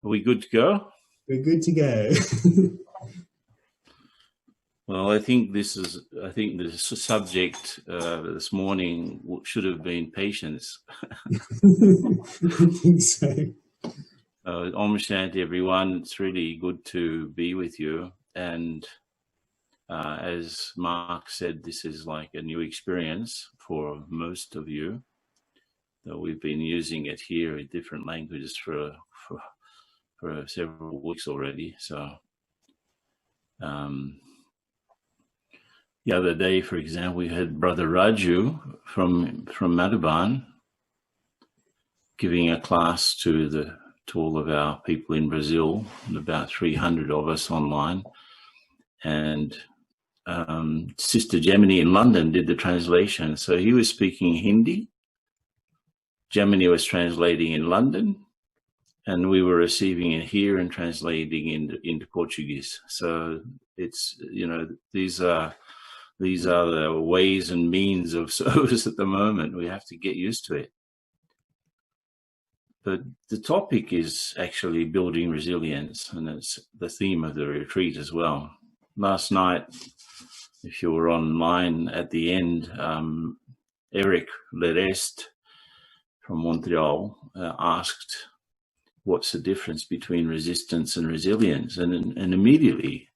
Are we good to go? We're good to go. Well, I think the subject this morning should have been patience. I think so. Om Shanti, everyone. It's really good to be with you. And as Mark said, this is like a new experience for most of you. So we've been using it here in different languages for several weeks already. So the other day, for example, we had Brother Raju from Madhuban giving a class to all of our people in Brazil, about 300 of us online. And Sister Gemini in London did the translation. So he was speaking Hindi, Gemini was translating in London, and we were receiving it here and translating into Portuguese. So it's, these are the ways and means of service at the moment. We have to get used to it. But the topic is actually building resilience, and it's the theme of the retreat as well. Last night, if you were online at the end, Eric Lerest from Montreal asked, what's the difference between resistance and resilience? And immediately,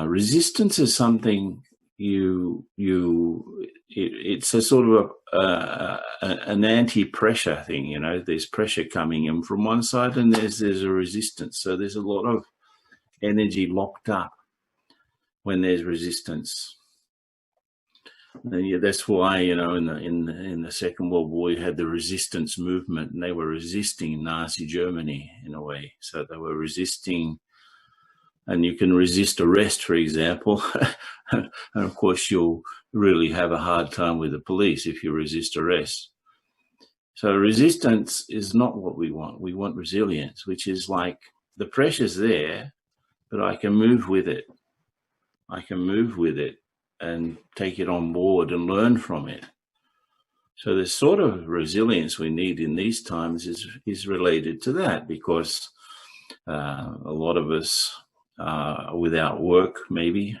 resistance is something it's a sort of an anti-pressure thing, there's pressure coming in from one side and there's a resistance. So there's a lot of energy locked up when there's resistance. And that's why, in the Second World War, you had the resistance movement, and they were resisting Nazi Germany in a way. So they were resisting, and you can resist arrest, for example. And of course, you'll really have a hard time with the police if you resist arrest. So resistance is not what we want. We want resilience, which is like the pressure's there, but I can move with it. I can move with it and take it on board and learn from it. So the sort of resilience we need in these times is related to that, because a lot of us are without work maybe,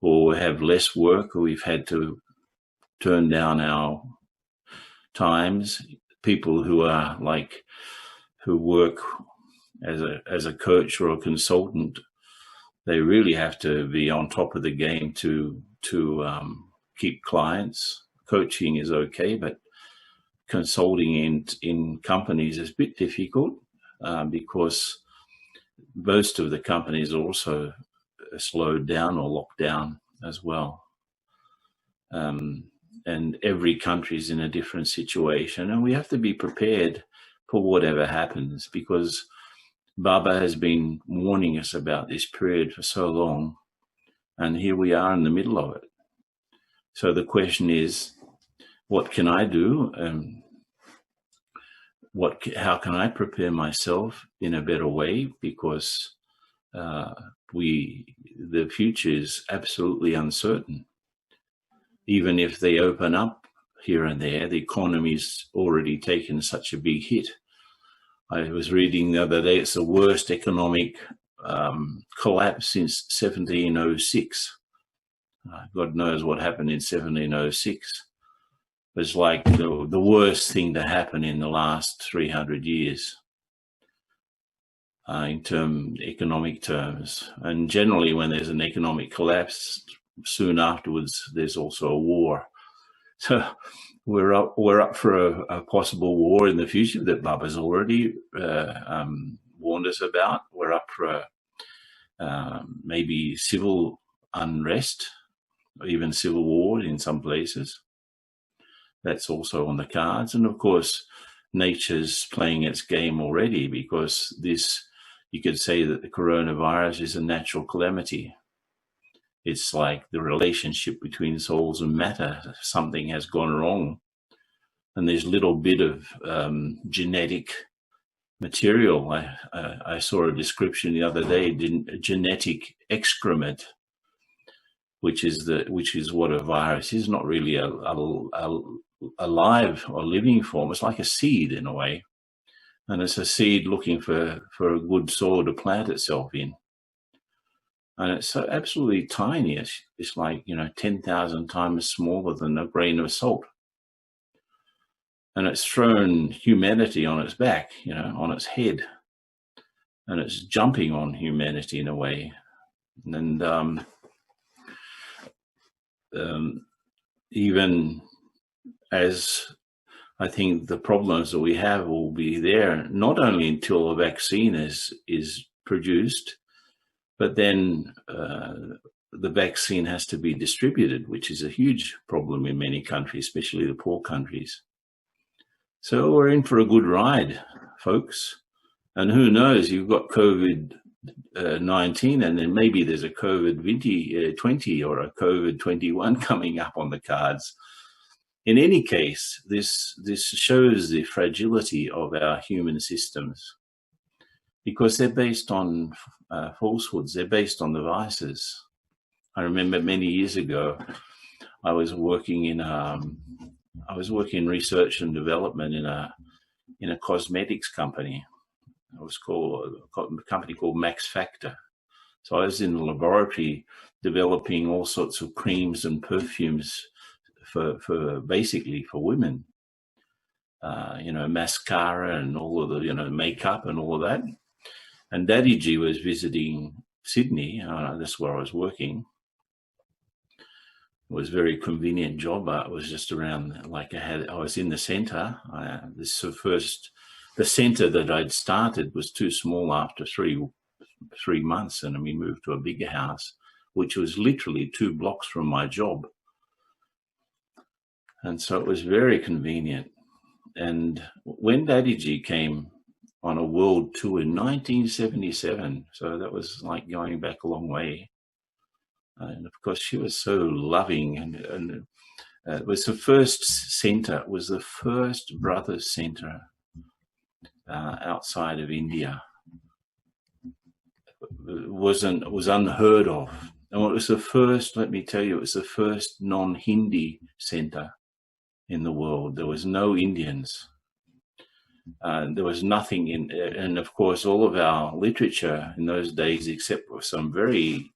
or have less work, or we've had to turn down our times. People who work as a coach or a consultant, they really have to be on top of the game to keep clients. Coaching is okay, but consulting in companies is a bit difficult because most of the companies are also slowed down or locked down as well. And every country is in a different situation, and we have to be prepared for whatever happens, because Baba has been warning us about this period for so long, and here we are in the middle of it. So the question is, what can I do? How can I prepare myself in a better way? Because the future is absolutely uncertain. Even if they open up here and there, the economy's already taken such a big hit. I was reading the other day, it's the worst economic collapse since 1706. God knows what happened in 1706. It was like the worst thing to happen in the last 300 years in economic terms. And generally, when there's an economic collapse, soon afterwards, there's also a war. So we're up for a possible war in the future that Baba's already warned us about. We're up for maybe civil unrest, or even civil war in some places. That's also on the cards. And of course, nature's playing its game already, because you could say that the coronavirus is a natural calamity. It's like the relationship between souls and matter. Something has gone wrong. And there's a little bit of genetic material. I saw a description the other day, genetic excrement, which is what a virus is. Not really a live or living form. It's like a seed in a way. And it's a seed looking for a good soil to plant itself in. And it's so absolutely tiny. It's like, 10,000 times smaller than a grain of salt. And it's thrown humanity on its back, on its head. And it's jumping on humanity in a way. And even as I think the problems that we have will be there, not only until a vaccine is produced, but then the vaccine has to be distributed, which is a huge problem in many countries, especially the poor countries. So we're in for a good ride, folks. And who knows, you've got COVID-19, and then maybe there's a COVID-20 or a COVID-21 coming up on the cards. In any case, this shows the fragility of our human systems, because they're based on falsehoods. They're based on the vices. I remember many years ago, I was working in research and development in a cosmetics company. It was called a company called Max Factor. So I was in the laboratory developing all sorts of creams and perfumes for basically for women. Mascara and all of the makeup and all of that. And Daddy G was visiting Sydney. That's where I was working. It was a very convenient job. It was just around, I was in the centre. The centre that I'd started was too small after three months, and we moved to a bigger house, which was literally 2 blocks from my job. And so it was very convenient. And when Daddy G came on a world tour in 1977, so that was like going back a long way. And of course, she was so loving, and it was the first centre. It was the first brothers centre outside of India. It was unheard of. And it was the first, let me tell you, it was the first non-Hindi centre in the world. There was no Indians. There was nothing in, and of course, all of our literature in those days, except for some very,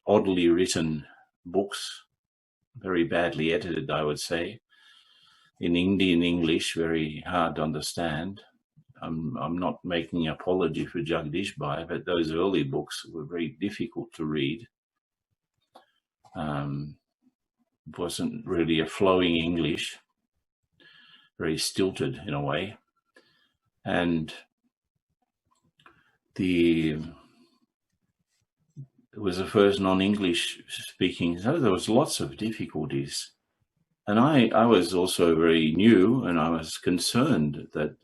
oddly written books, very badly edited, I would say, in Indian English, very hard to understand. I'm not making an apology for Jagdish Bhai, but those early books were very difficult to read. It wasn't really a flowing English, very stilted in a way. And it was the first non-English speaking, so there was lots of difficulties. And I was also very new, and I was concerned that,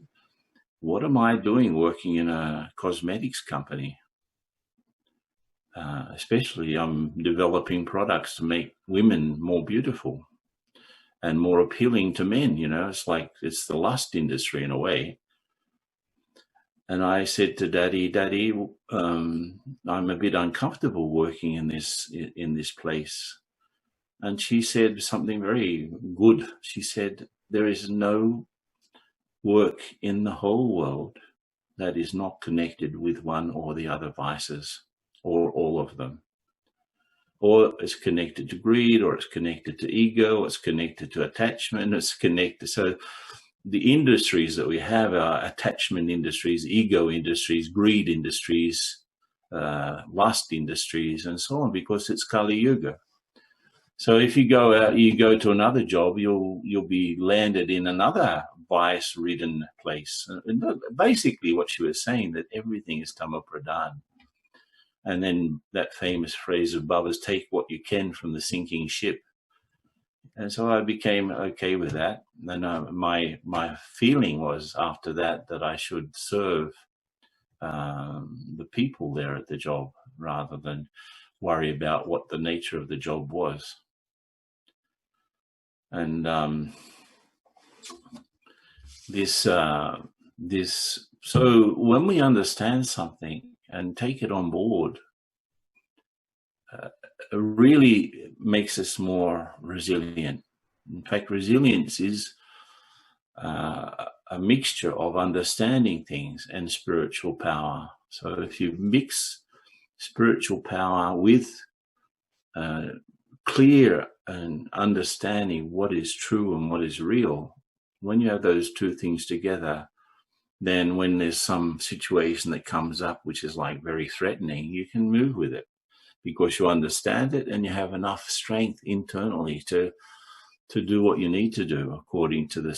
what am I doing working in a cosmetics company? Especially I'm developing products to make women more beautiful and more appealing to men. It's the lust industry in a way. And I said to Daddy, I'm a bit uncomfortable working in this place. And she said something very good. She said, there is no work in the whole world that is not connected with one or the other vices, or all of them. Or it's connected to greed, or it's connected to ego, or it's connected to attachment, it's connected. So the industries that we have are attachment industries, ego industries, greed industries, lust industries, and so on, because it's Kali Yuga. So if you go out, you go to another job, you'll be landed in another bias-ridden place. And basically what she was saying, that everything is Tama Pradhan. And then that famous phrase of Baba's, take what you can from the sinking ship. And so I became okay with that. And my feeling was after that I should serve the people there at the job rather than worry about what the nature of the job was. And so when we understand something and take it on board, it really makes us more resilient. In fact, resilience is a mixture of understanding things and spiritual power. So if you mix spiritual power with clear and understanding what is true and what is real, when you have those two things together, then when there's some situation that comes up which is like very threatening, you can move with it because you understand it and you have enough strength internally to do what you need to do according to the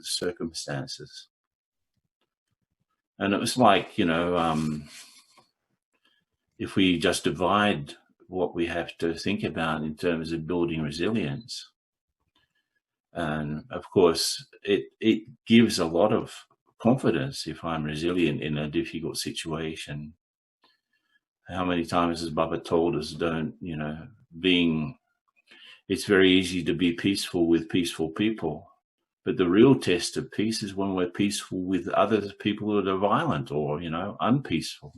circumstances. And it was like, if we just divide what we have to think about in terms of building resilience, and of course, it gives a lot of confidence if I'm resilient in a difficult situation. How many times has Baba told us, it's very easy to be peaceful with peaceful people, but the real test of peace is when we're peaceful with other people that are violent or, unpeaceful.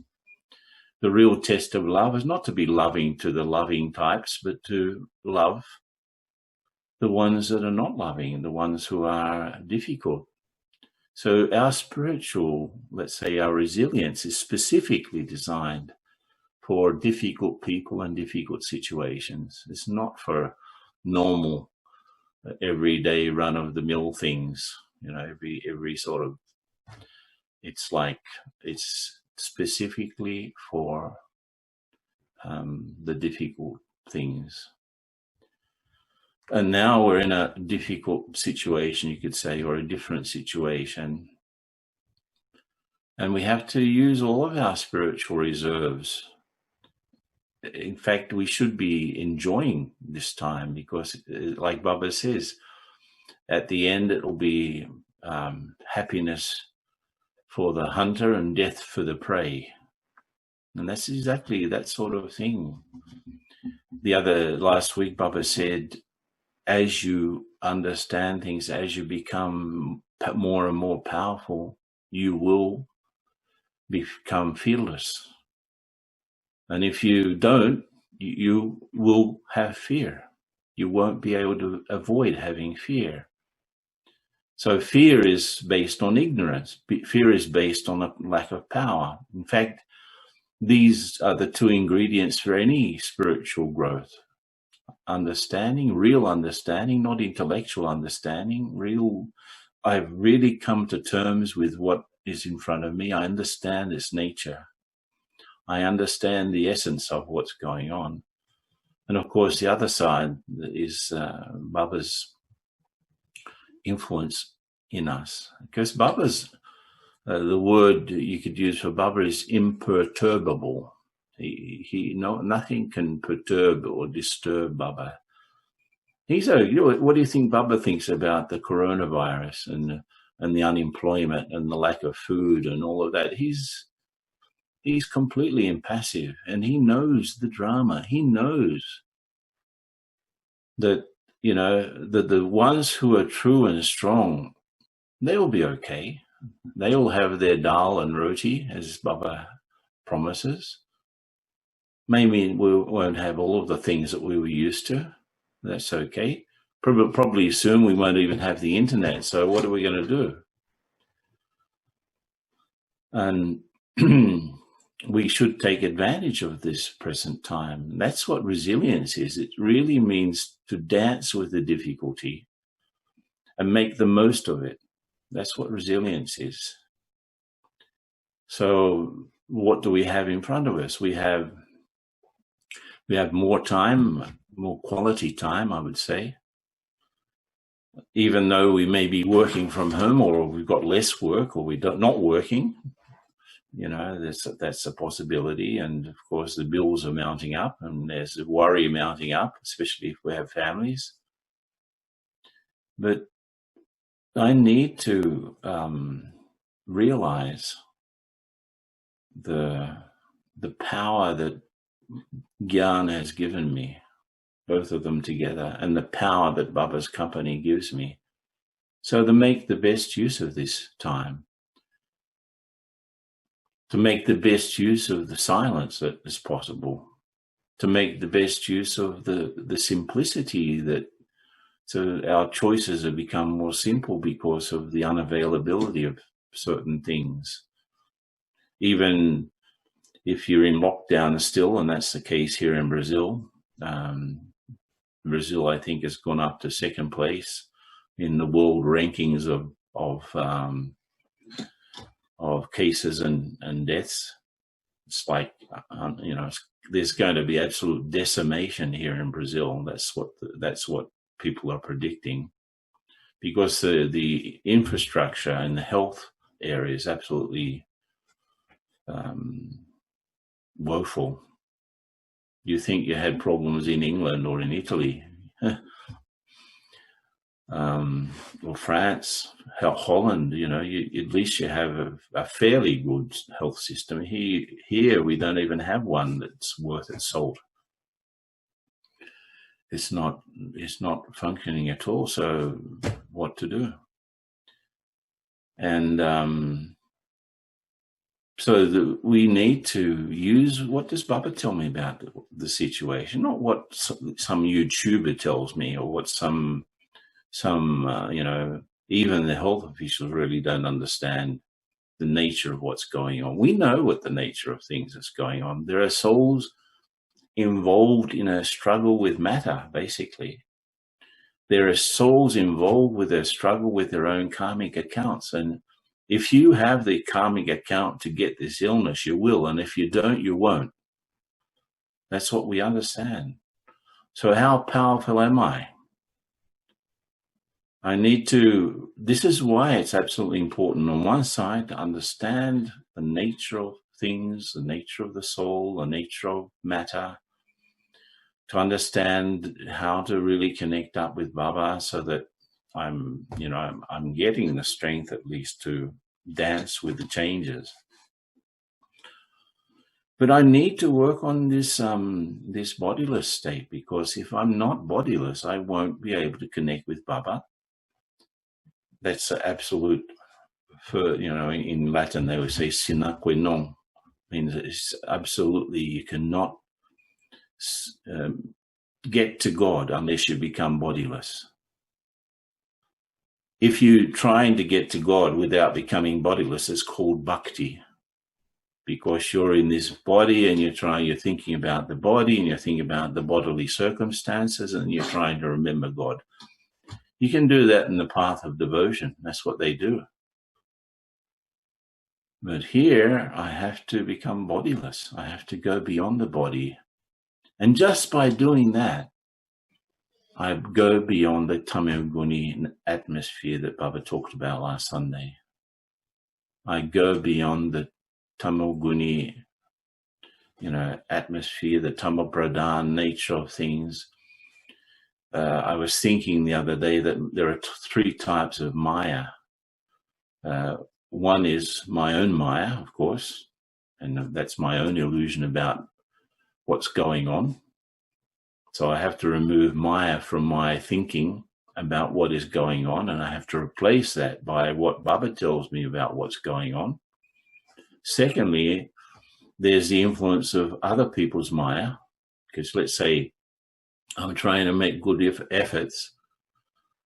The real test of love is not to be loving to the loving types, but to love the ones that are not loving, the ones who are difficult. So our spiritual, let's say our resilience is specifically designed for difficult people and difficult situations. It's not for normal, everyday run-of-the-mill things, every sort of, it's specifically for the difficult things. And now we're in a difficult situation, you could say, or a different situation. And we have to use all of our spiritual reserves. In fact, we should be enjoying this time because, like Baba says, at the end it will be happiness for the hunter and death for the prey. And that's exactly that sort of thing. Last week, Baba said, as you understand things, as you become more and more powerful, you will become fearless. And if you don't, you will have fear. You won't be able to avoid having fear. So fear is based on ignorance. Fear is based on a lack of power. In fact, these are the two ingredients for any spiritual growth. Understanding, real understanding, not intellectual understanding, I've really come to terms with what is in front of me. I understand its nature. I understand the essence of what's going on. And of course, the other side is Baba's influence in us. Because Baba's, the word you could use for Baba is imperturbable. Nothing can perturb or disturb Baba. What do you think Baba thinks about the coronavirus and the unemployment and the lack of food and all of that? He's completely impassive, and he knows the drama. He knows that, that the ones who are true and strong, they will be okay. They will have their dal and roti, as Baba promises. Maybe we won't have all of the things that we were used to. That's okay. Probably soon we won't even have the internet. So what are we going to do? And we should take advantage of this present time. That's what resilience is. It really means to dance with the difficulty and make the most of it. That's what resilience is. So what do we have in front of us? We have more time, more quality time, I would say. Even though we may be working from home, or we've got less work, or we're not working, that's a possibility. And of course, the bills are mounting up, and there's a worry mounting up, especially if we have families. But I need to realize the power that Gyan has given me, both of them together, and the power that Baba's company gives me. So to make the best use of this time, to make the best use of the silence that is possible, to make the best use of the simplicity that So our choices have become more simple because of the unavailability of certain things. Even if you're in lockdown still, and that's the case here in Brazil. Brazil, I think, has gone up to second place in the world rankings of cases and deaths. It's like, there's going to be absolute decimation here in Brazil. That's what people are predicting, because the infrastructure and the health area is absolutely woeful. You think you had problems in England or in Italy, or France, Holland, at least you have a fairly good health system. Here we don't even have one that's worth its salt. It's not functioning at all. So what to do? And so we need to use, what does Baba tell me about the situation? Not what some YouTuber tells me, or what some even the health officials really don't understand the nature of what's going on. We know what the nature of things is going on. There are souls involved in a struggle with matter, basically. There are souls involved with a struggle with their own karmic accounts. And if you have the karmic account to get this illness, you will. And if you don't, you won't. That's what we understand. So how powerful am I? This is why it's absolutely important on one side to understand the nature of things, the nature of the soul, the nature of matter, to understand how to really connect up with Baba, so that I'm getting the strength at least to dance with the changes. But I need to work on this bodiless state, because if I'm not bodiless, I won't be able to connect with Baba. That's absolute. In Latin they would say sine qua non. Means it's absolutely, you cannot get to God unless you become bodiless. If you're trying to get to God without becoming bodiless, it's called bhakti, because you're in this body and you're thinking about the body and you're thinking about the bodily circumstances and you're trying to remember God. You can do that in the path of devotion. That's what they do. But here, I have to become bodiless. I have to go beyond the body. And just by doing that, I go beyond the Tamoguni atmosphere that Baba talked about last Sunday. I go beyond the Tamoguni, atmosphere, the Tamopradhan nature of things. I was thinking the other day that there are three types of Maya. One is my own Maya, of course, and that's my own illusion about what's going on. So I have to remove Maya from my thinking about what is going on, and I have to replace that by what Baba tells me about what's going on. Secondly, there's the influence of other people's Maya, because let's say I'm trying to make good efforts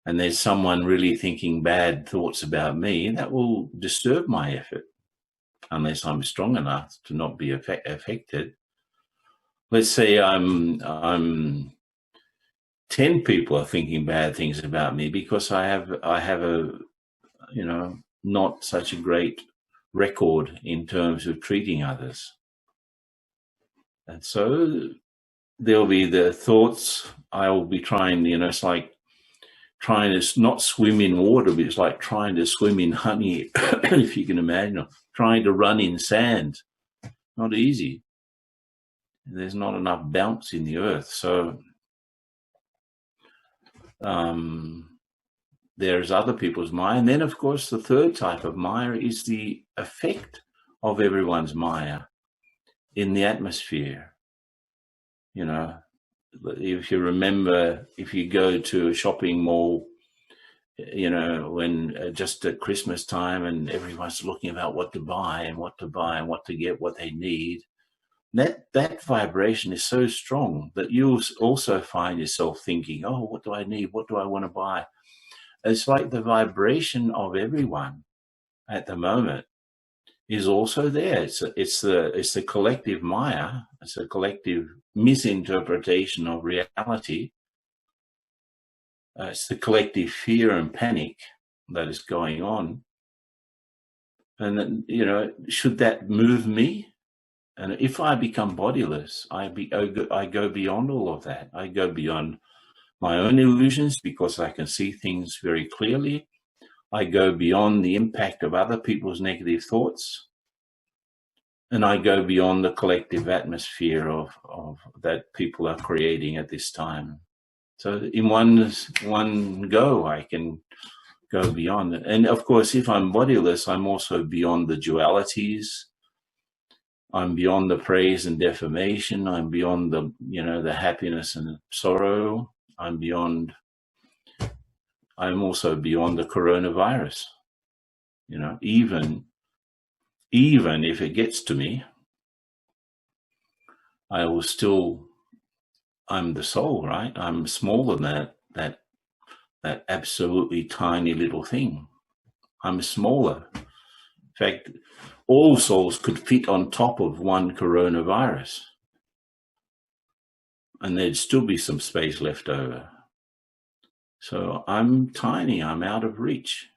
and there's someone really thinking bad thoughts about me, that will disturb my effort unless I'm strong enough to not be affected. Let's say I'm 10 people are thinking bad things about me because I have a not such a great record in terms of treating others. And so there'll be the thoughts. I will be trying, it's like trying to not swim in water, but it's like trying to swim in honey, if you can imagine, or trying to run in sand. Not easy. There's not enough bounce in the earth. So there's other people's Maya. And then, of course, the third type of Maya is the effect of everyone's Maya in the atmosphere. If you remember, if you go to a shopping mall, when just at Christmas time and everyone's looking about what to buy and what to buy and what to get, what they need, that vibration is so strong that you also find yourself thinking, oh, what do I need? What do I want to buy? It's like the vibration of everyone at the moment is also there. It's the collective Maya. It's a collective misinterpretation of reality. It's the collective fear and panic that is going on. And then, you know, should that move me? And if I become bodiless, I go beyond all of that. I go beyond my own illusions because I can see things very clearly. I go beyond the impact of other people's negative thoughts. And I go beyond the collective atmosphere of that people are creating at this time. So in one go, I can go beyond it. And of course, if I'm bodiless, I'm also beyond the dualities. I'm beyond the praise and defamation. I'm beyond the, you know, the happiness and sorrow. I'm also beyond the coronavirus. You know, even if it gets to me, I'm the soul, right? I'm smaller than that absolutely tiny little thing. I'm smaller. In fact, all souls could fit on top of one coronavirus, and there'd still be some space left over. So I'm tiny, I'm out of reach.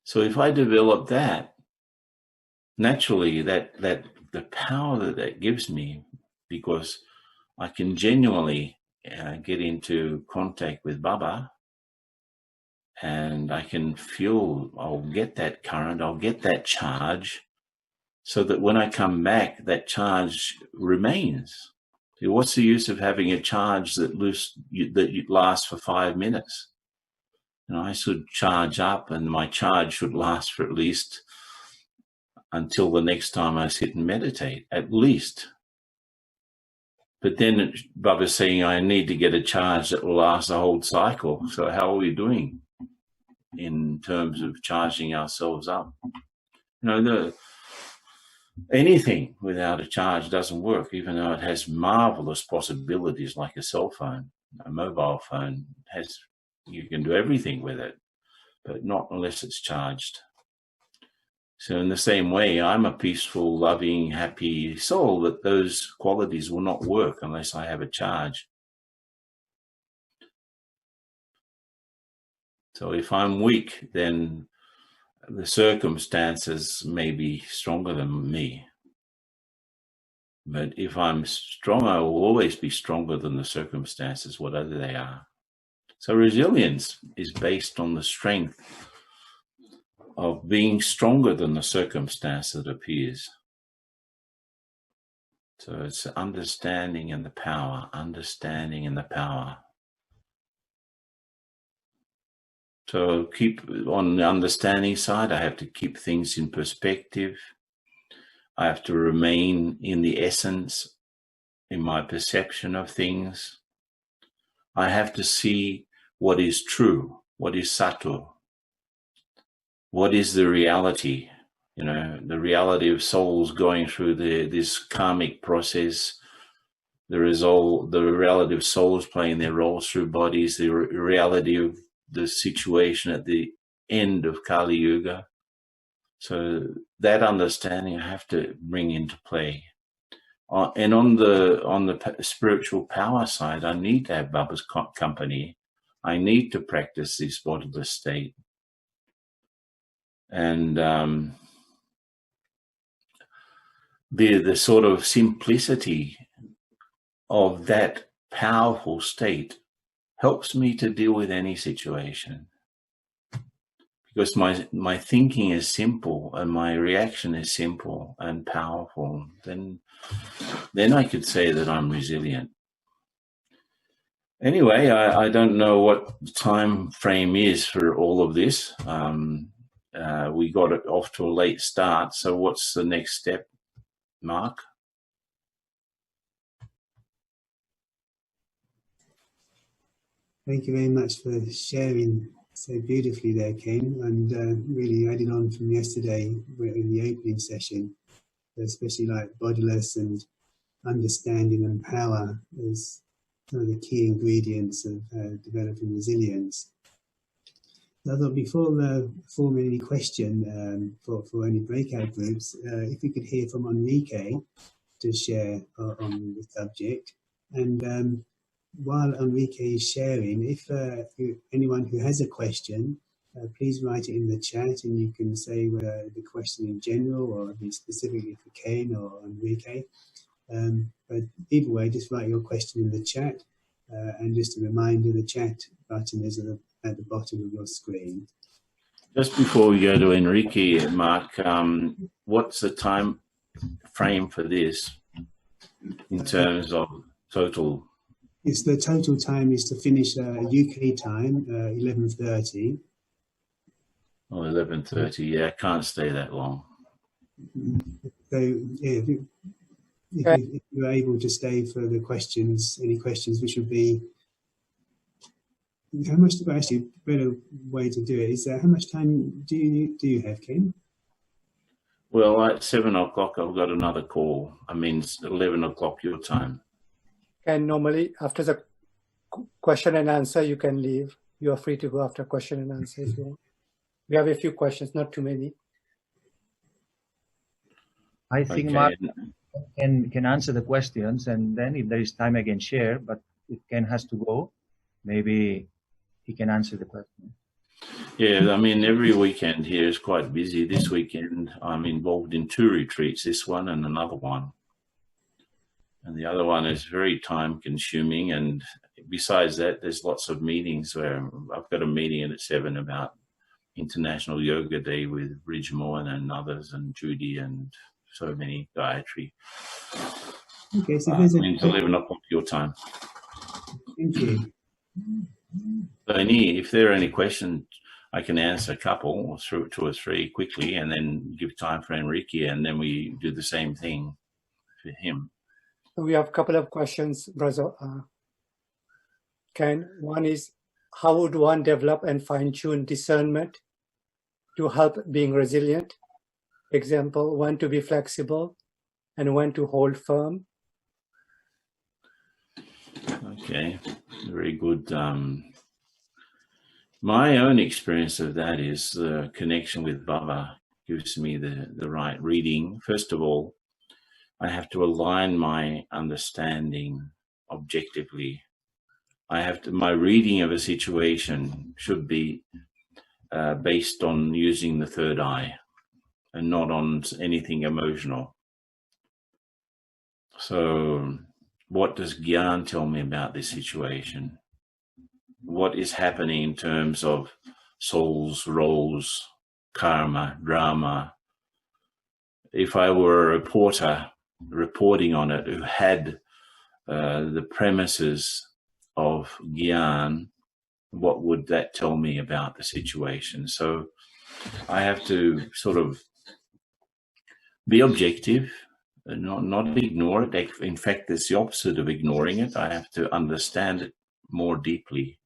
So if I develop that, naturally that the power that gives me, because I can genuinely get into contact with Baba, and I can feel, I'll get that current, I'll get that charge, so that when I come back, that charge remains. See, what's the use of having a charge that lasts for 5 minutes? And I should charge up, and my charge should last for at least until the next time I sit and meditate, at least. But then Baba's saying I need to get a charge that will last the whole cycle. So how are we doing in terms of charging ourselves up? You know, anything without a charge doesn't work, even though it has marvelous possibilities, like a cell phone. A mobile phone you can do everything with it, but not unless it's charged. So in the same way, I'm a peaceful, loving, happy soul, that those qualities will not work unless I have a charge. So if I'm weak, then the circumstances may be stronger than me. But if I'm strong, I will always be stronger than the circumstances, whatever they are. So resilience is based on the strength of being stronger than the circumstance that appears. So it's understanding and the power, understanding and the power. So keep on the understanding side, I have to keep things in perspective. I have to remain in the essence, in my perception of things. I have to see what is true, what is sattva, what is the reality, you know, the reality of souls going through this karmic process, the reality of souls playing their roles through bodies, the reality of the situation at the end of Kali Yuga. So that understanding I have to bring into play. And on the spiritual power side, I need to have Baba's company. I need to practice this bodiless state. And the sort of simplicity of that powerful state helps me to deal with any situation. Because my thinking is simple and my reaction is simple and powerful, then I could say that I'm resilient. Anyway, I don't know what the time frame is for all of this. We got it off to a late start. So what's the next step, Mark? Thank you very much for sharing so beautifully there, Ken, and really adding on from yesterday in the opening session. especially like bodiless and understanding and power as one of the key ingredients of developing resilience. So I thought before forming any question for any breakout groups, if we could hear from Enrique to share on the subject. And while Enrique is sharing, if anyone who has a question, please write it in the chat, and you can say the question in general or be specifically for Ken or Enrique. But either way, just write your question in the chat, and just a reminder, the chat button is at the bottom of your screen. Just before we go to Enrique, Mark, what's the time frame for this in terms of total? It's the total time is to finish UK time, 11:30. Oh, 11:30. Yeah, I can't stay that long. So yeah, if you're able to stay for the questions, any questions, which would be how much? Actually, a better way to do it is how much time do you have, Ken? Well, at 7 o'clock, I've got another call. I mean, it's 11 o'clock your time. And normally, after the question and answer, you can leave. You are free to go after question and answer if you want. We have a few questions, not too many. I think Mark can answer the questions, and then if there is time, I can share. But if Ken has to go, maybe he can answer the question. Yeah, I mean, every weekend here is quite busy. This weekend, I'm involved in 2 retreats, this one and another one. And the other one is very time-consuming. And besides that, there's lots of meetings where I've got a meeting at 7 about International Yoga Day with Bridgemore and others, and Judy and so many, Gayatri. Okay, so it's 11 o'clock your time. Thank you. So if there are any questions, I can answer a couple, or 2 or 3 quickly, and then give time for Enrique, and then we do the same thing for him. We have a couple of questions, brother Ken. One is, how would one develop and fine-tune discernment to help being resilient? Example, when to be flexible and when to hold firm. Okay, very good. My own experience of that is the connection with Baba gives me the right reading. First of all, I have to align my understanding objectively. My reading of a situation should be based on using the third eye and not on anything emotional. So what does Gyan tell me about this situation? What is happening in terms of souls, roles, karma, drama? If I were a reporter reporting on it who had the premises of Gyan, what would that tell me about the situation? So I have to sort of be objective, not ignore it. In fact, it's the opposite of ignoring it. I have to understand it more deeply.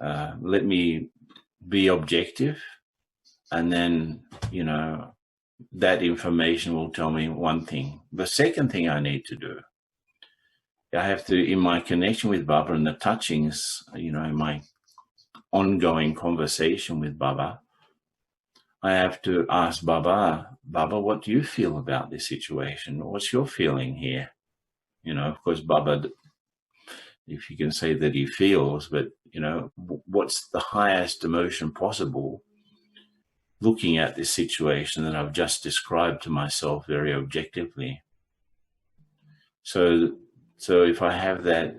Let me be objective, and then, that information will tell me one thing. The second thing I need to do, I have to, in my connection with Baba and the touchings, in my ongoing conversation with Baba, I have to ask Baba, what do you feel about this situation? What's your feeling here? Of course, Baba, if you can say that he feels, but, what's the highest emotion possible looking at this situation that I've just described to myself very objectively? So if I have that,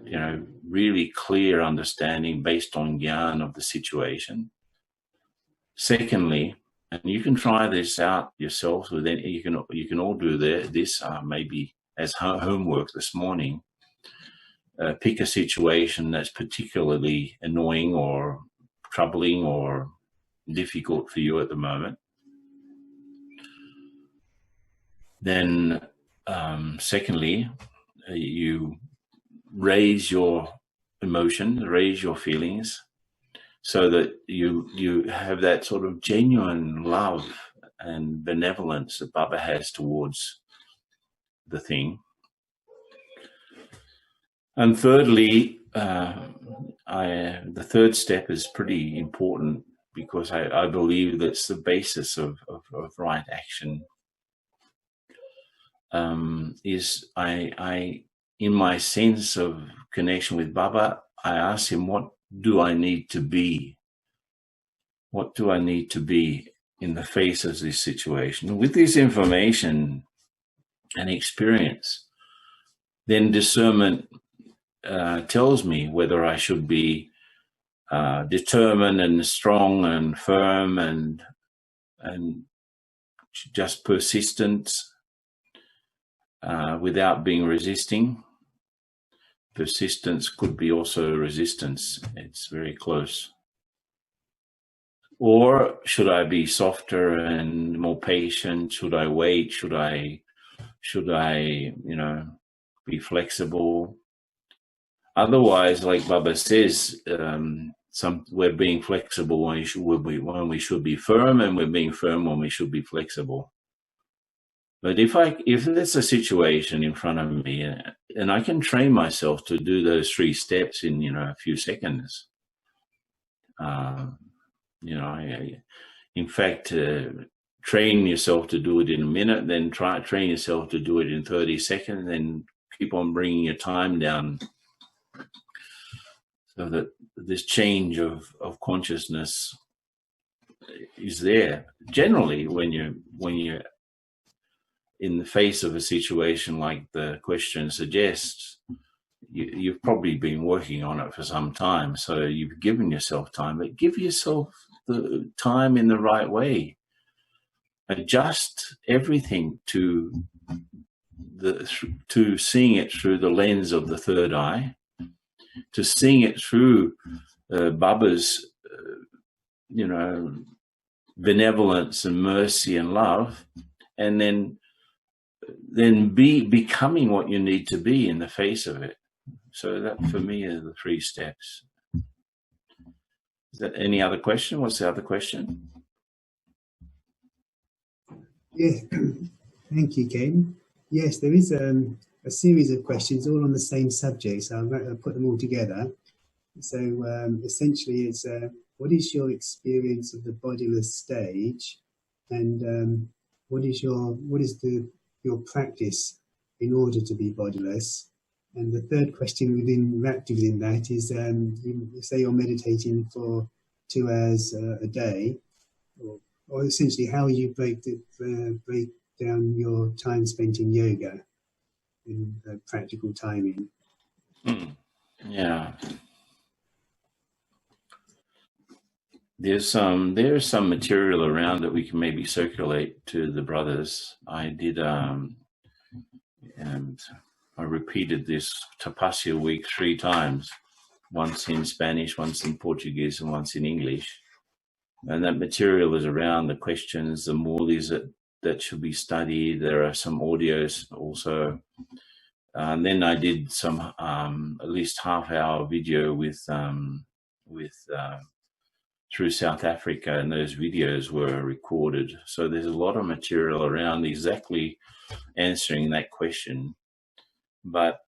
really clear understanding based on Gyan of the situation. Secondly, and you can try this out yourself, so then you can all do this maybe as homework this morning. Pick a situation that's particularly annoying or troubling or difficult for you at the moment. Then, secondly, you raise your emotion, raise your feelings, so that you have that sort of genuine love and benevolence that Baba has towards the thing. And thirdly, the third step is pretty important, because I believe that's the basis of right action. Is I in my sense of connection with Baba, I ask him, what do I need to be? What do I need to be in the face of this situation? With this information and experience, then discernment tells me whether I should be determined and strong and firm and just persistent without being resisting. Persistence could be also resistance. It's very close. Or should I be softer and more patient? Should I wait? Should I, be flexible? Otherwise, like Baba says, we're being flexible when we should be firm, and we're being firm when we should be flexible. But if there's a situation in front of me, and I can train myself to do those 3 steps in a few seconds, in fact, train yourself to do it in a minute, then train yourself to do it in 30 seconds, then keep on bringing your time down, so that this change of consciousness is there. Generally, when you're in the face of a situation like the question suggests, you've probably been working on it for some time, so you've given yourself time. But give yourself the time in the right way. Adjust everything to seeing it through the lens of the third eye, to seeing it through Baba's, benevolence and mercy and love, and then becoming what you need to be in the face of it. So that, for me, are the 3 steps. Is that any other question? What's the other question? Yeah, thank you, Ken. Yes, there is a series of questions all on the same subject, so I'll put them all together. So essentially it's what is your experience of the bodiless stage, and what is your practice in order to be bodiless? And the third question wrapped within that is, you say you're meditating for 2 hours a day, or essentially how you break down your time spent in yoga in practical timing. Yeah. There's some material around that we can maybe circulate to the brothers. I did, and I repeated this Tapasya week 3 times, once in Spanish, once in Portuguese, and once in English. And that material is around the questions, the mulis that should be studied. There are some audios also. And then I did some at least half-hour video with through South Africa, and those videos were recorded. So there's a lot of material around exactly answering that question. But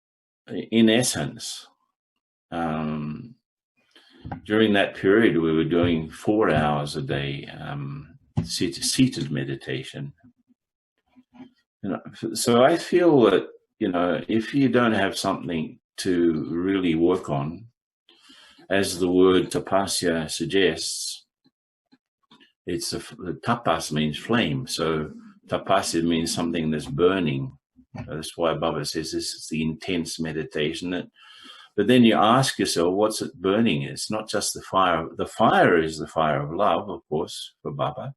in essence, during that period, we were doing 4 hours a day seated meditation. So I feel that, if you don't have something to really work on, as the word tapasya suggests, it's the tapas means flame. So tapasya means something that's burning. That's why Baba says this is the intense meditation. But then you ask yourself, what's it burning? It's not just the fire. The fire is the fire of love, of course, for Baba.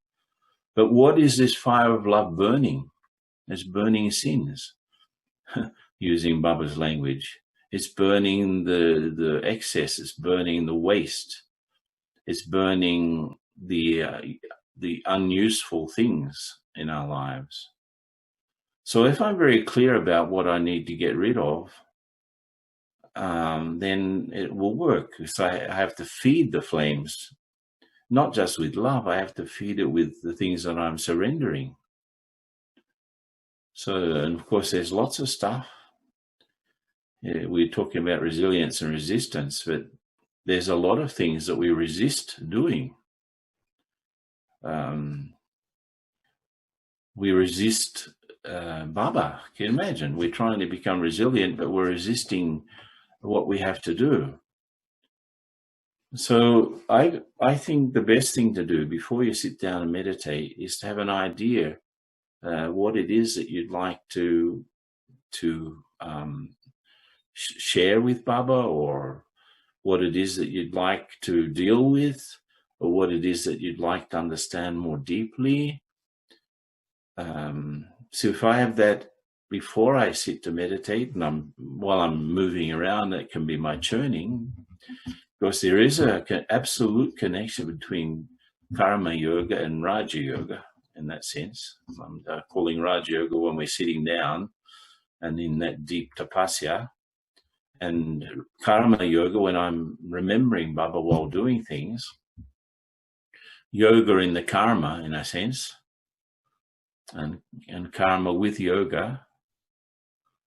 But what is this fire of love burning? It's burning sins, using Baba's language. It's burning the excess. It's burning the waste. It's burning the unuseful things in our lives. So if I'm very clear about what I need to get rid of, then it will work. So I have to feed the flames not just with love, I have to feed it with the things that I'm surrendering. So, and of course, there's lots of stuff. Yeah, we're talking about resilience and resistance, but there's a lot of things that we resist doing. We resist Baba. Can you imagine? We're trying to become resilient, but we're resisting what we have to do. So I think the best thing to do before you sit down and meditate is to have an idea what it is that you'd like to share with Baba, or what it is that you'd like to deal with, or what it is that you'd like to understand more deeply. So if I have that before I sit to meditate, and while I'm moving around, that can be my churning, because there is an absolute connection between karma yoga and Raja yoga in that sense. I'm calling Raja yoga when we're sitting down and in that deep tapasya, and karma yoga when I'm remembering Baba while doing things. Yoga in the karma, in a sense, and karma with yoga.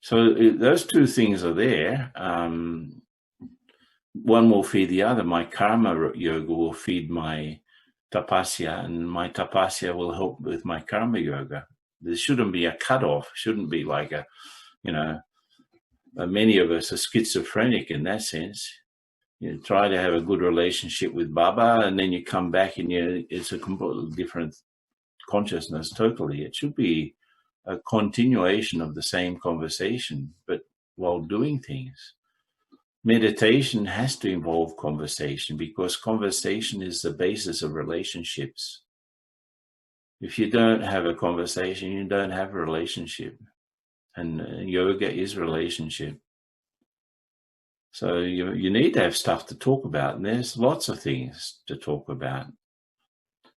So those two things are there. One will feed the other. My karma yoga will feed my tapasya, and my tapasya will help with my karma yoga. There shouldn't be a cutoff. Shouldn't be like many of us are schizophrenic in that sense. You try to have a good relationship with Baba, and then you come back and it's a completely different consciousness totally. It should be a continuation of the same conversation, but while doing things. Meditation has to involve conversation, because conversation is the basis of relationships. If you don't have a conversation, you don't have a relationship. And yoga is relationship. So you need to have stuff to talk about, and there's lots of things to talk about.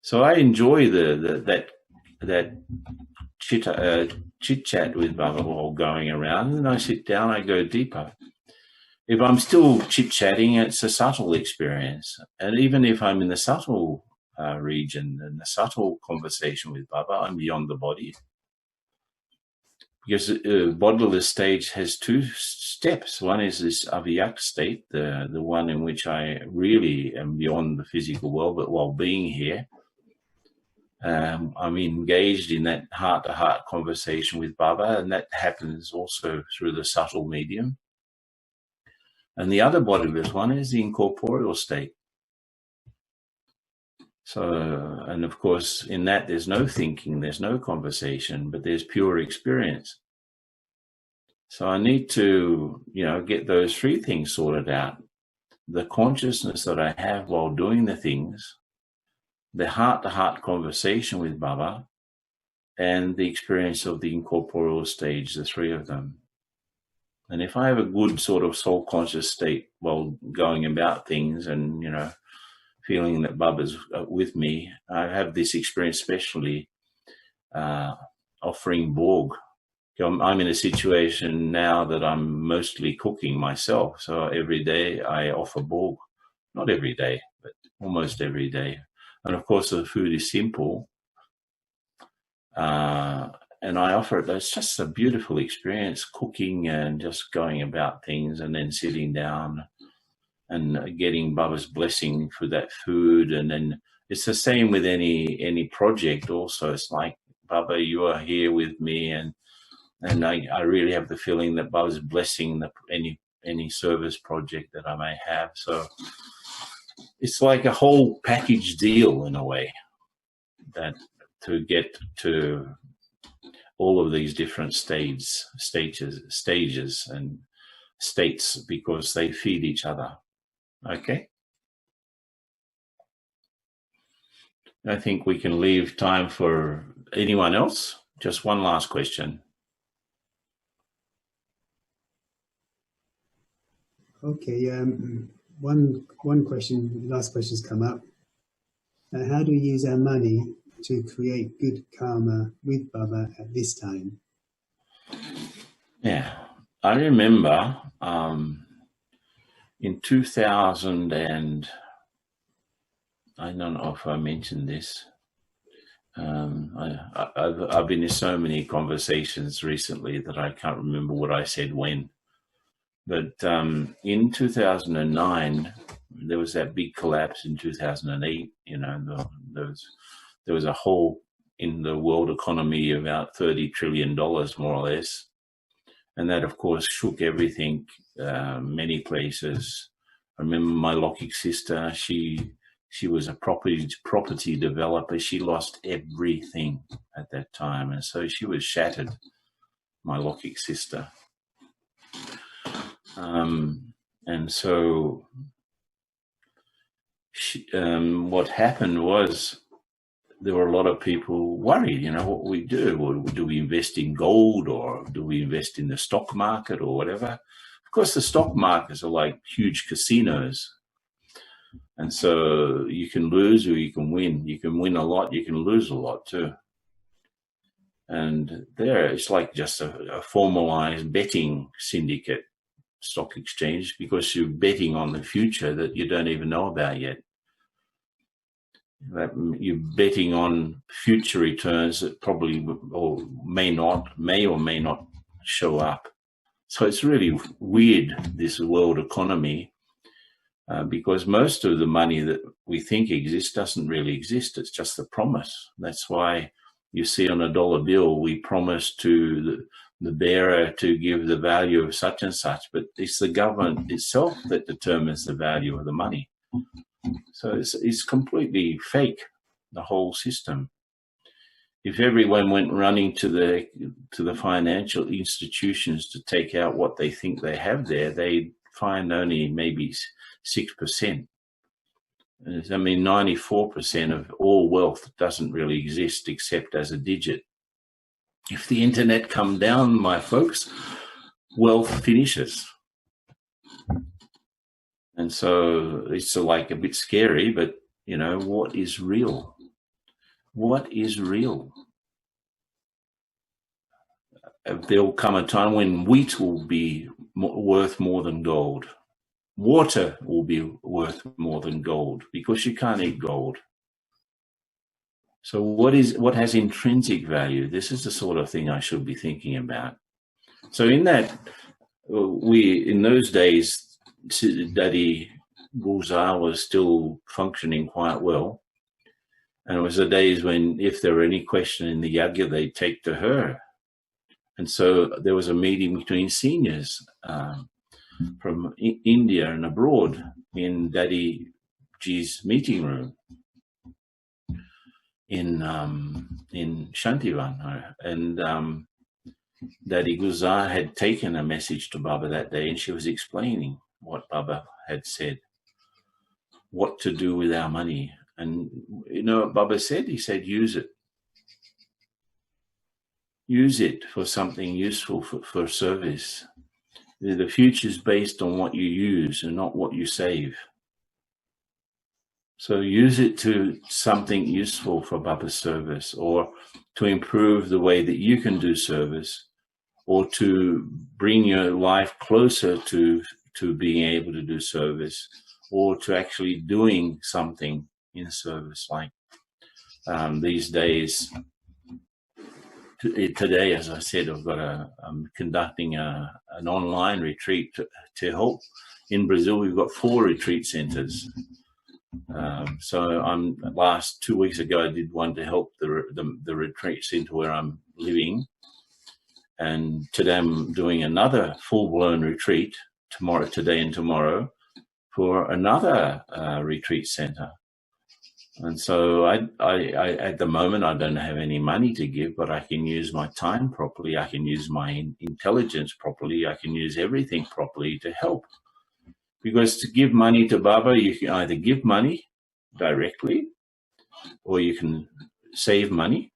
So I enjoy that chit chat with Baba while going around, and I sit down, I go deeper. If I'm still chit chatting, it's a subtle experience, and even if I'm in the subtle region and the subtle conversation with Baba, I'm beyond the body. Because bodiless stage has two steps. One is this avyakt state, the one in which I really am beyond the physical world, but while being here, I'm engaged in that heart-to-heart conversation with Baba, and that happens also through the subtle medium. And the other bodiless one is the incorporeal state. So, and of course, in that there's no thinking, there's no conversation, but there's pure experience. So I need to, get those three things sorted out. The consciousness that I have while doing the things, the heart-to-heart conversation with Baba, and the experience of the incorporeal stage, the three of them. And if I have a good sort of soul-conscious state while going about things and, feeling that Baba's with me, I have this experience especially offering Borg. I'm in a situation now that I'm mostly cooking myself. So every day I offer Borg. Not every day, but almost every day. And of course, the food is simple. And I offer it. It's just a beautiful experience, cooking and just going about things, and then sitting down and getting Baba's blessing for that food. And then it's the same with any project also. It's like, Baba, you are here with me, and I really have the feeling that Baba's blessing any service project that I may have. So it's like a whole package deal in a way, that to get to all of these different stages and states, because they feed each other. Okay. I think we can leave time for anyone else. Just one last question. Okay. One question. The last question's come up. How do we use our money to create good karma with Baba at this time? Yeah, I remember in 2000 and I don't know if I mentioned this. I've been in so many conversations recently that I can't remember what I said when. But in 2009, there was that big collapse in 2008. You know, there was a hole in the world economy about $30 trillion, more or less. And that, of course, shook everything, many places. I remember my Lockheed sister, she was a property developer. She lost everything at that time. And so she was shattered, my Lockheed sister. And so what happened was there were a lot of people worried, you know, what we do. Do we invest in gold, or do we invest in the stock market, or whatever? Of course, the stock markets are like huge casinos. And so you can lose or you can win. You can win a lot, you can lose a lot too. And there, it's like just a formalized betting syndicate, stock exchange, because you're betting on the future that you don't even know about yet. That you're betting on future returns that probably or may or may not show up. So it's really weird, this world economy, because most of the money that we think exists doesn't really exist. It's just a promise. That's why you see on a dollar bill, we promise to the bearer to give the value of such and such, but it's the government itself that determines the value of the money. So it's completely fake, the whole system. If everyone went running to the financial institutions to take out what they think they have there, they'd find only maybe 6%. I mean, 94% of all wealth doesn't really exist except as a digit. If the internet come down, my folks, wealth finishes. And so it's like a bit scary, but you know, what is real? What is real? There'll come a time when wheat will be worth more than gold. Water will be worth more than gold, because you can't eat gold. So what has intrinsic value? This is the sort of thing I should be thinking about. So in that, in those days, Daddy Gulzar was still functioning quite well. And it was the days when if there were any question in the yagya, they'd take to her. And so there was a meeting between seniors from India and abroad in Daddy G's meeting room in Shantivan. And Daddy Gulzar had taken a message to Baba that day, and she was explaining what Baba had said, what to do with our money. And you know what Baba said? He said, use it. Use it for something useful, for service. The future is based on what you use and not what you save. So use it to something useful for Baba's service, or to improve the way that you can do service, or to bring your life closer to being able to do service, or to actually doing something in service. Like these days, today, as I said, I'm conducting an online retreat to help. In Brazil, we've got 4 retreat centers. So last 2 weeks ago, I did one to help the retreat center where I'm living. And today I'm doing another full-blown retreat today and tomorrow for another retreat center. And so I at the moment, I don't have any money to give, but I can use my time properly. I can use my intelligence properly. I can use everything properly to help. Because to give money to Baba, you can either give money directly, or you can save money,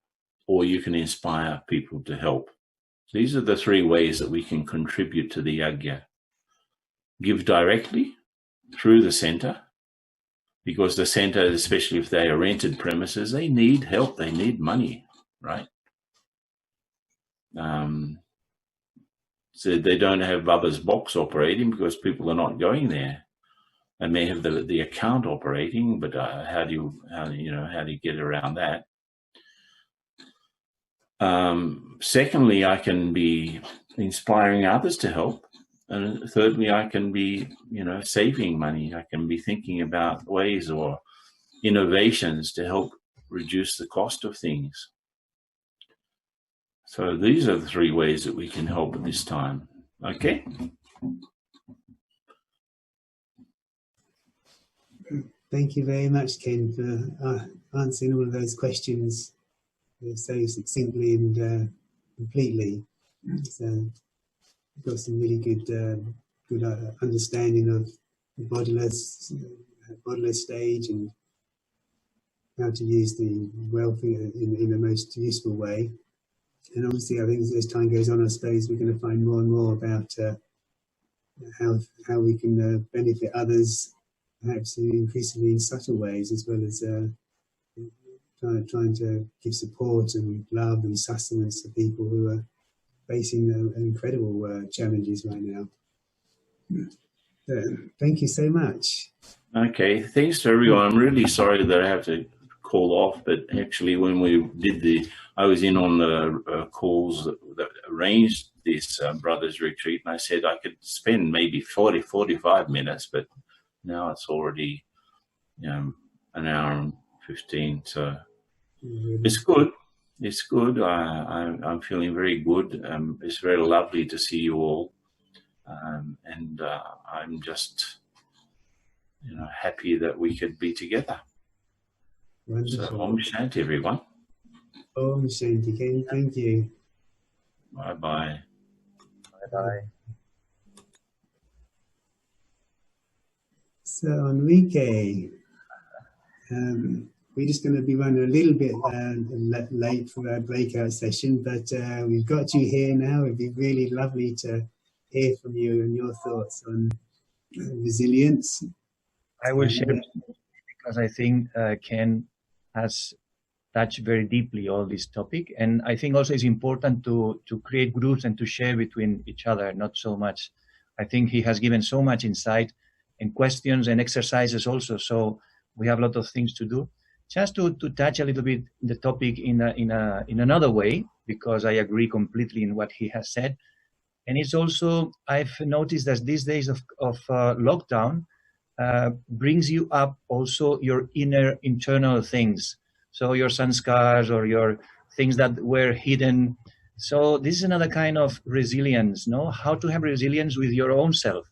or you can inspire people to help. These are the 3 ways that we can contribute to the yagya. Give directly through the center, because the center, especially if they are rented premises, they need help, they need money, right? So they don't have Baba's box operating because people are not going there. They may have the account operating, but how do you get around that? Secondly, I can be inspiring others to help. And thirdly, I can be, saving money. I can be thinking about ways or innovations to help reduce the cost of things. So these are the three ways that we can help at this time. Okay? Thank you very much, Ken, for answering all of those questions so succinctly and completely. So we've got some really good understanding of the bodiless stage and how to use the wealth in the most useful way. And obviously, I think as time goes on, I suppose we're going to find more and more about how we can benefit others, perhaps increasingly in subtle ways, as well as trying to give support and love and sustenance to people who are facing incredible challenges right now. Thank you so much. Okay, thanks to everyone. I'm really sorry that I have to call off, but actually when we did I was in on the calls that arranged this brothers retreat, and I said I could spend maybe 45 minutes, but now it's already an hour and 15, so it's good. It's good. I'm feeling very good. It's very lovely to see you all, and I'm just happy that we could be together. Wonderful. So Om Shanti, everyone. Om Shanti, Ken. Thank you. Bye-bye. Bye-bye. So Enrique, we're just going to be running a little bit late for our breakout session, but we've got you here now. It'd be really lovely to hear from you and your thoughts on resilience. I will share because I think Ken has touched very deeply all this topic, and I think also it's important to create groups and to share between each other, not so much. I think he has given so much insight and questions and exercises also, so we have a lot of things to do. Just to touch a little bit the topic in another way, because I agree completely in what he has said. And it's also, I've noticed that these days of lockdown brings you up also your internal things. So your sanskars or your things that were hidden. So this is another kind of resilience, no? How to have resilience with your own self.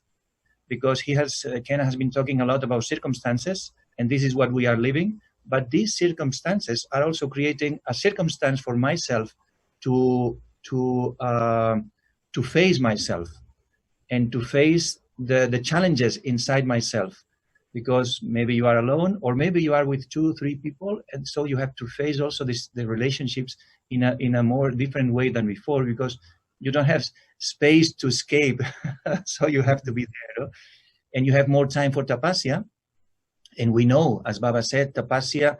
Because Ken has been talking a lot about circumstances, and this is what we are living. But these circumstances are also creating a circumstance for myself to face myself and to face the challenges inside myself. Because maybe you are alone, or maybe you are with 2-3 people, and so you have to face also the relationships in a more different way than before, because you don't have space to escape, so you have to be there, no? And you have more time for tapasya. And we know, as Baba said, tapasya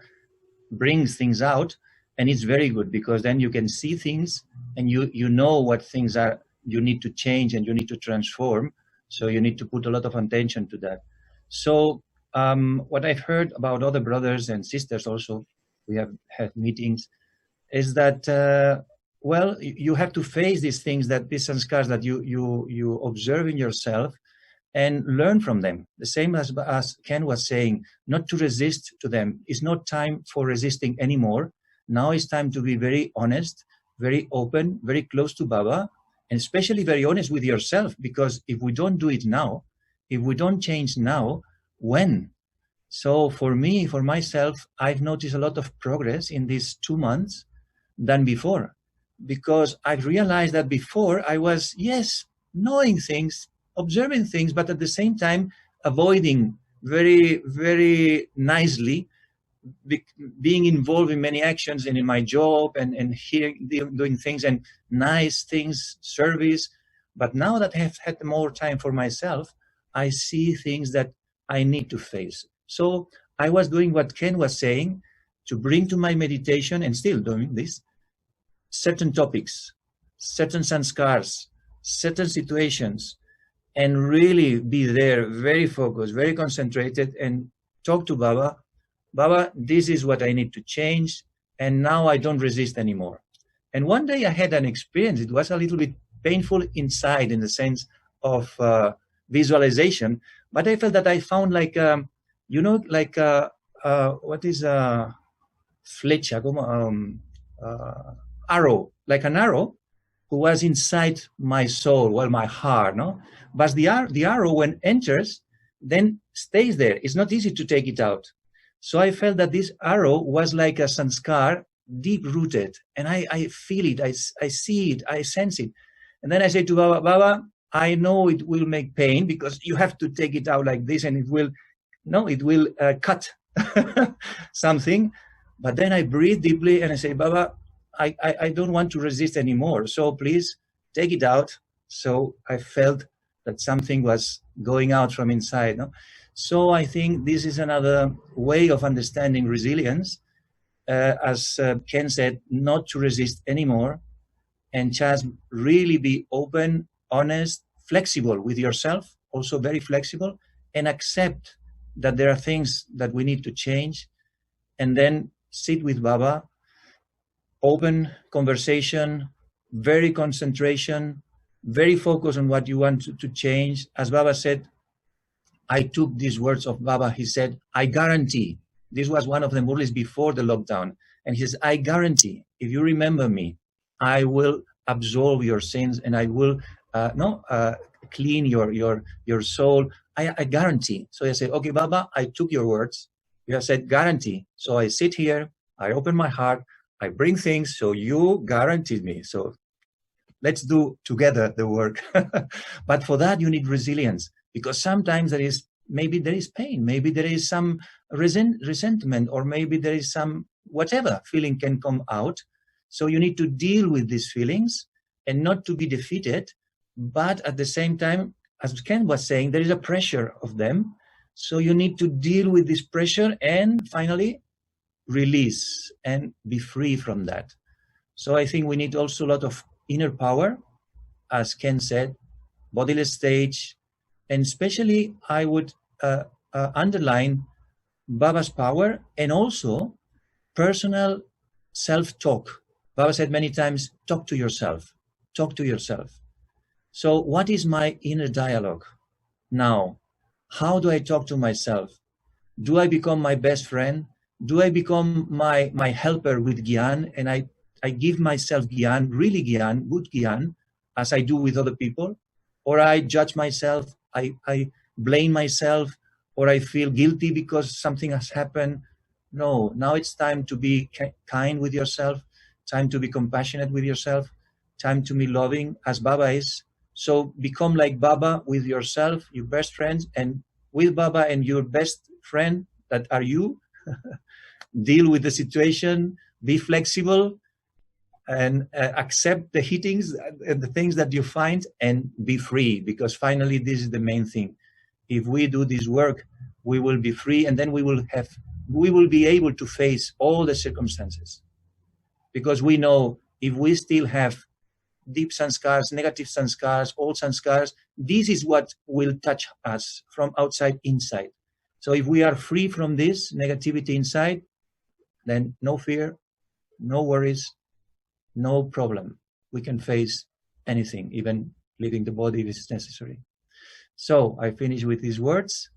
brings things out, and it's very good because then you can see things and you know what things are you need to change and you need to transform. So you need to put a lot of attention to that. So what I've heard about other brothers and sisters also, we have had meetings, is that, well, you have to face these things, that these sanskars that you observe in yourself, and learn from them. The same as Ken was saying, not to resist to them. It's not time for resisting anymore. Now it's time to be very honest, very open, very close to Baba, and especially very honest with yourself, because if we don't do it now, if we don't change now, when? So for me, for myself, I've noticed a lot of progress in these 2 months than before, because I've realized that before I was, yes, knowing things, observing things, but at the same time avoiding very, very nicely being involved in many actions and in my job and here doing things and nice things, service. But now that I have had more time for myself, I see things that I need to face. So I was doing what Ken was saying, to bring to my meditation, and still doing this, certain topics, certain sanskars, certain situations, and really be there, very focused, very concentrated, and talk to Baba. Baba, this is what I need to change, and now I don't resist anymore. And one day I had an experience. It was a little bit painful inside in the sense of visualization, but I felt that I found like, you know, like what is a flecha, arrow, like an arrow who was inside my soul, well, my heart, no? But the arrow, when enters, then stays there. It's not easy to take it out. So I felt that this arrow was like a sanskar, deep-rooted, and I feel it, I see it, I sense it. And then I say to Baba, Baba, I know it will make pain because you have to take it out like this, and it will cut something. But then I breathe deeply and I say, Baba, I don't want to resist anymore. So please take it out. So I felt that something was going out from inside. No? So I think this is another way of understanding resilience. As Ken said, not to resist anymore and just really be open, honest, flexible with yourself, also very flexible, and accept that there are things that we need to change, and then sit with Baba, open conversation, very concentration, very focused on what you want to change. As Baba said, I took these words of Baba. He said, I guarantee. This was one of the Murlis before the lockdown. And he says, I guarantee, if you remember me, I will absolve your sins and I will clean your soul. I guarantee. So I say, okay, Baba, I took your words. You have said guarantee. So I sit here, I open my heart, I bring things, so you guaranteed me. So let's do together the work. But for that, you need resilience, because sometimes maybe there is pain, maybe there is some resentment, or maybe there is some whatever feeling can come out. So you need to deal with these feelings and not to be defeated. But at the same time, as Ken was saying, there is a pressure of them. So you need to deal with this pressure and finally release and be free from that. So I think we need also a lot of inner power, as Ken said, bodiless stage, and especially I would underline Baba's power and also personal self-talk. Baba said many times, talk to yourself, talk to yourself. So what is my inner dialogue now? How do I talk to myself? Do I become my best friend? Do I become my helper with Gyan, and I give myself Gyan, really Gyan, good Gyan, as I do with other people? Or I judge myself, I blame myself, or I feel guilty because something has happened? No, now it's time to be kind with yourself, time to be compassionate with yourself, time to be loving as Baba is. So become like Baba with yourself, your best friends, and with Baba and your best friend that are you. Deal with the situation, be flexible, and accept the hittings and the things that you find, and be free, because finally this is the main thing. If we do this work, we will be free, and then we will be able to face all the circumstances. Because we know if we still have deep sanskars, negative sanskars, old sanskars, this is what will touch us from outside inside. So if we are free from this negativity inside, then no fear, no worries, no problem. We can face anything, even leaving the body if it's necessary. So I finish with these words,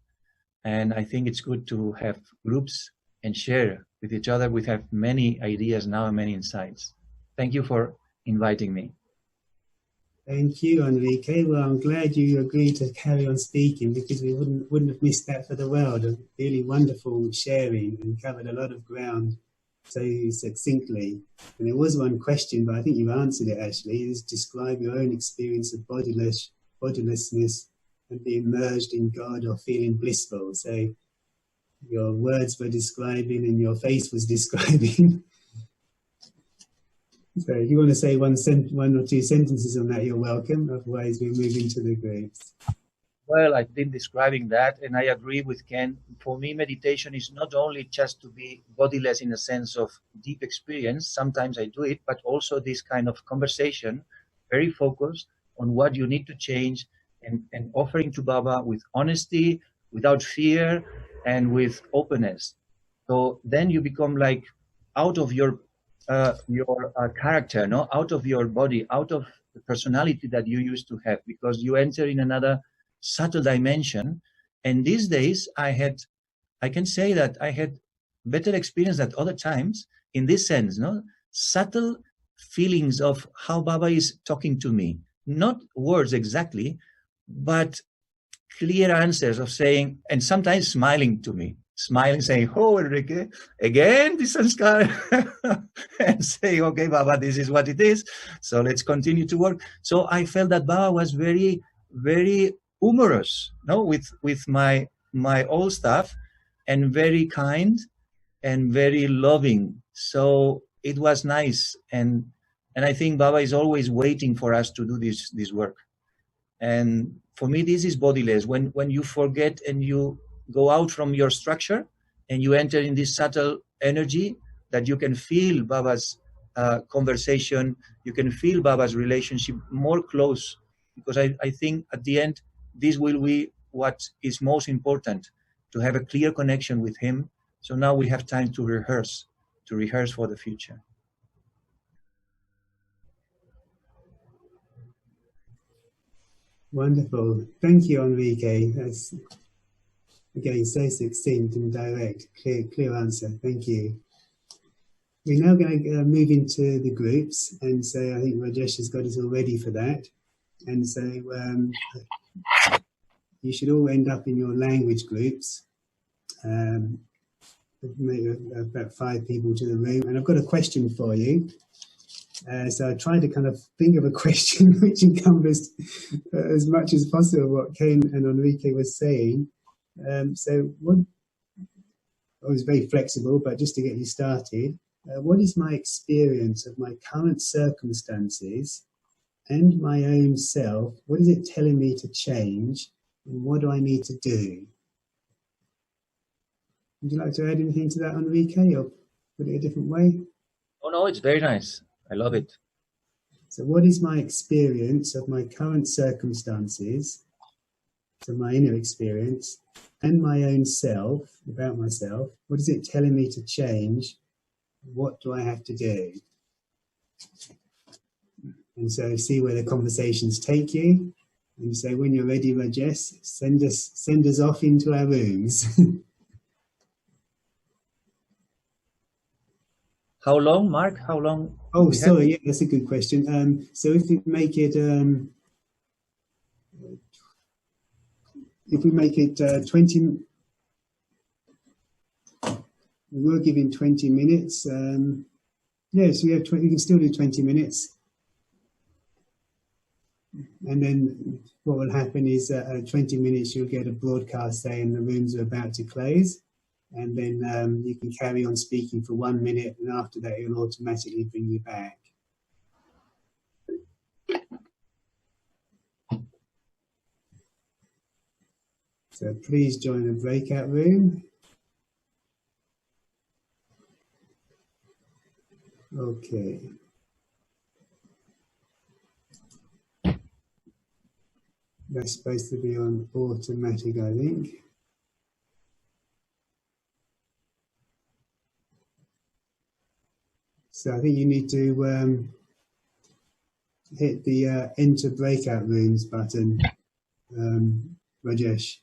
and I think it's good to have groups and share with each other. We have many ideas now and many insights. Thank you for inviting me. Thank you, Enrique. Well, I'm glad you agreed to carry on speaking, because we wouldn't have missed that for the world. A really wonderful sharing, and covered a lot of ground so succinctly. And there was one question, but I think you answered it actually, is describe your own experience of bodilessness and being merged in God or feeling blissful. So your words were describing and your face was describing. So if you want to say one or two sentences on that, you're welcome. Otherwise, we move into the groups. Well, I've been describing that, and I agree with Ken. For me, meditation is not only just to be bodiless in a sense of deep experience. Sometimes I do it, but also this kind of conversation, very focused on what you need to change, and offering to Baba with honesty, without fear, and with openness. So then you become like out of your character, no, out of your body, out of the personality that you used to have, because you enter in another subtle dimension. And these days, I can say that I had better experience than other times in this sense, no, subtle feelings of how Baba is talking to me, not words exactly, but clear answers of saying, and sometimes smiling to me, smiling, saying, "Oh, Enrique, again, this sanskar," and saying, "Okay, Baba, this is what it is. So let's continue to work." So I felt that Baba was very, very humorous, no, with my old stuff, and very kind and very loving. So it was nice, and I think Baba is always waiting for us to do this work. And for me, this is bodiless. When you forget and you go out from your structure and you enter in this subtle energy that you can feel Baba's conversation, you can feel Baba's relationship more close, because I think at the end, this will be what is most important, to have a clear connection with him. So now we have time to rehearse for the future. Wonderful. Thank you, Enrique. That's, again, so succinct and direct. Clear answer. Thank you. We're now going to move into the groups, and so I think Rajesh has got us all ready for that. And so you should all end up in your language groups. Maybe about 5 people to the room, and I've got a question for you. So I tried to kind of think of a question which encompassed as much as possible what Ken and Enrique were saying. So I was very flexible, but just to get you started, what is my experience of my current circumstances and my own self? What is it telling me to change, and what do I need to do? Would you like to add anything to that, Enrique, or put it a different way? Oh no, it's very nice. I love it. So what is my experience of my current circumstances, so my inner experience, and my own self, about myself? What is it telling me to change? What do I have to do? And so see where the conversations take you. And so when you're ready, Rajesh, send us off into our rooms. How long, Mark? How long? Oh, sorry, yeah, that's a good question. So if we make it 20, we're giving 20 minutes. Yes, we can still do 20 minutes. And then what will happen is at 20 minutes, you'll get a broadcast saying the rooms are about to close. And then you can carry on speaking for 1 minute, and after that, it'll automatically bring you back. So please join the breakout room. Okay. That's supposed to be on automatic, I think. So I think you need to hit the enter breakout rooms button, Rajesh.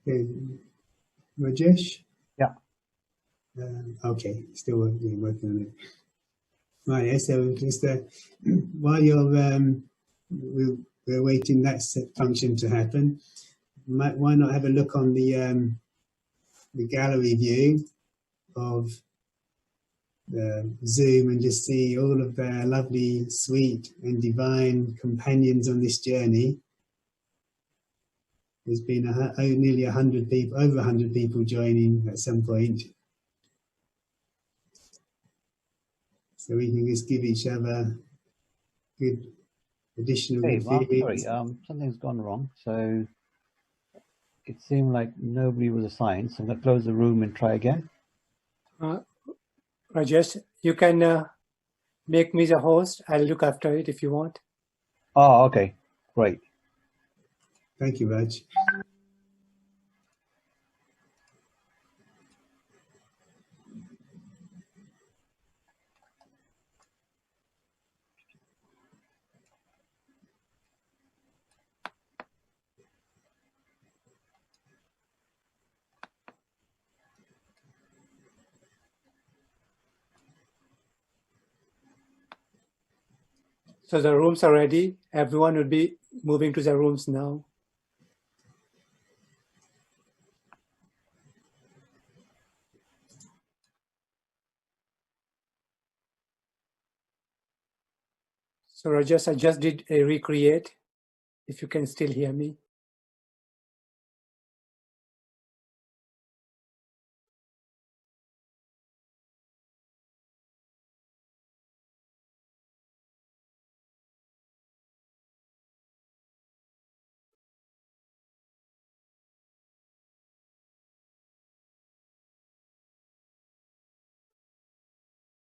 Okay, Rajesh? Yeah. Okay, still working on it. Right, yeah, so just while we're waiting that function to happen, why not have a look on the gallery view of Zoom and just see all of their lovely, sweet and divine companions on this journey. There's been nearly 100 people, over 100 people joining at some point. So we can just give each other good additional Hey, Mark, feelings. sorry, something's gone wrong. So it seemed like nobody was assigned. So I'm going to close the room and try again. Rajesh, you can make me the host. I'll look after it if you want. Oh, okay. Great. Thank you, Raj. So the rooms are ready. Everyone would be moving to their rooms now. So Rajesh, I just did a recreate, if you can still hear me.